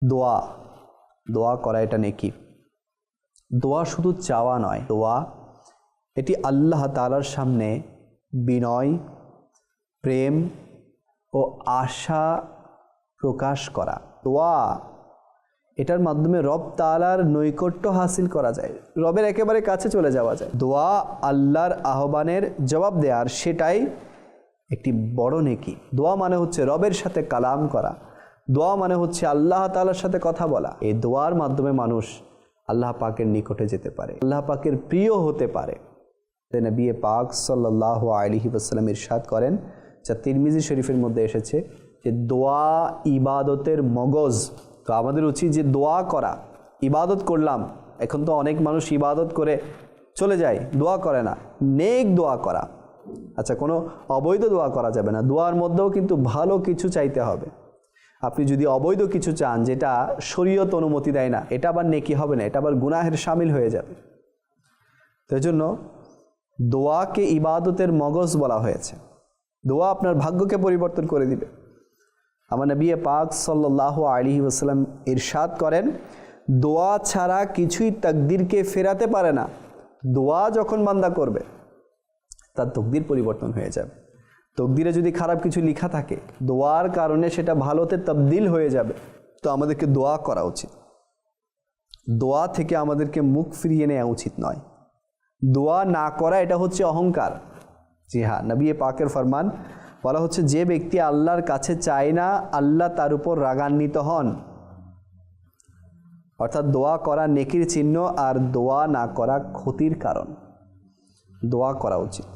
দোয়া দোয়া করা এটা নেকি। দোয়া শুধু চাওয়া নয়, দোয়া এটি আল্লাহ তাআলার সামনে বিনয়, প্রেম ও আশা প্রকাশ করা। দোয়া এটার মাধ্যমে রব তাআলার নৈকট্য হাসিল করা যায়, রবের একেবারে কাছে চলে যাওয়া যায়। দোয়া আল্লাহর আহ্বানের জবাব দেওয়ার, সেটাই একটি বড় নেকি। দোয়া মানে হচ্ছে রবের সাথে কালাম করা, দোয়া মানে হচ্ছে আল্লাহ তাআলার সাথে কথা বলা। এই দোয়ার মাধ্যমে মানুষ আল্লাহ পাকের নিকটে যেতে পারে, আল্লাহ পাকের প্রিয় হতে পারে। নবী পাক সাল্লাল্লাহু আলাইহি ওয়াসাল্লাম ইরশাদ করেন, যা তিরমিজি শরীফের মধ্যে এসেছে, যে দোয়া ইবাদতের মগজ। তো আমাদের উচিত যে দোয়া করা। ইবাদত করলাম, এখন তো অনেক মানুষ ইবাদত করে চলে যায়, দোয়া করে না। নেক দোয়া করা, আচ্ছা কোনো অবৈধ দোয়া করা যাবে না, দোয়ার মধ্যেও কিন্তু ভালো কিছু চাইতে হবে। আপনি যদি অবৈধ কিছু চান যেটা শরীয়ত অনুমতি দেয় না, এটা আবার নেকি হবে না, এটা আবার গুনাহের শামিল হয়ে যাবে। তো এই জন্য দোয়াকে ইবাদতের মগজ বলা হয়েছে। দোয়া আপনার ভাগ্যকে পরিবর্তন করে দিবে। আমার নবী পাক সাল্লাল্লাহু আলাইহি ওয়াসাল্লাম ইরশাদ করেন, দোয়া ছাড়া কিছুই তাকদীরকে ফেরাতে পারে না। দোয়া যখন বান্দা করবে তার তকদির পরিবর্তন হয়ে যাবে। তকদিরে যদি খারাপ কিছু লেখা থাকে, দোয়ার কারণে সেটা ভালোতে তবদিল হয়ে যাবে। তো আমাদেরকে দোয়া করা উচিত। দোয়া থেকে আমাদেরকে মুখ ফিরিয়ে নেওয়া উচিত নয়। দোয়া না করা এটা হচ্ছে অহংকার। জি হ্যাঁ, নবী পাকের ফরমান, বলা হচ্ছে যে ব্যক্তি আল্লাহর কাছে চায় না, আল্লাহ তার উপর রাগান্বিত হন। অর্থাৎ দোয়া করা নেকির চিহ্ন আর দোয়া না করা ক্ষতির কারণ। দোয়া করা উচিত।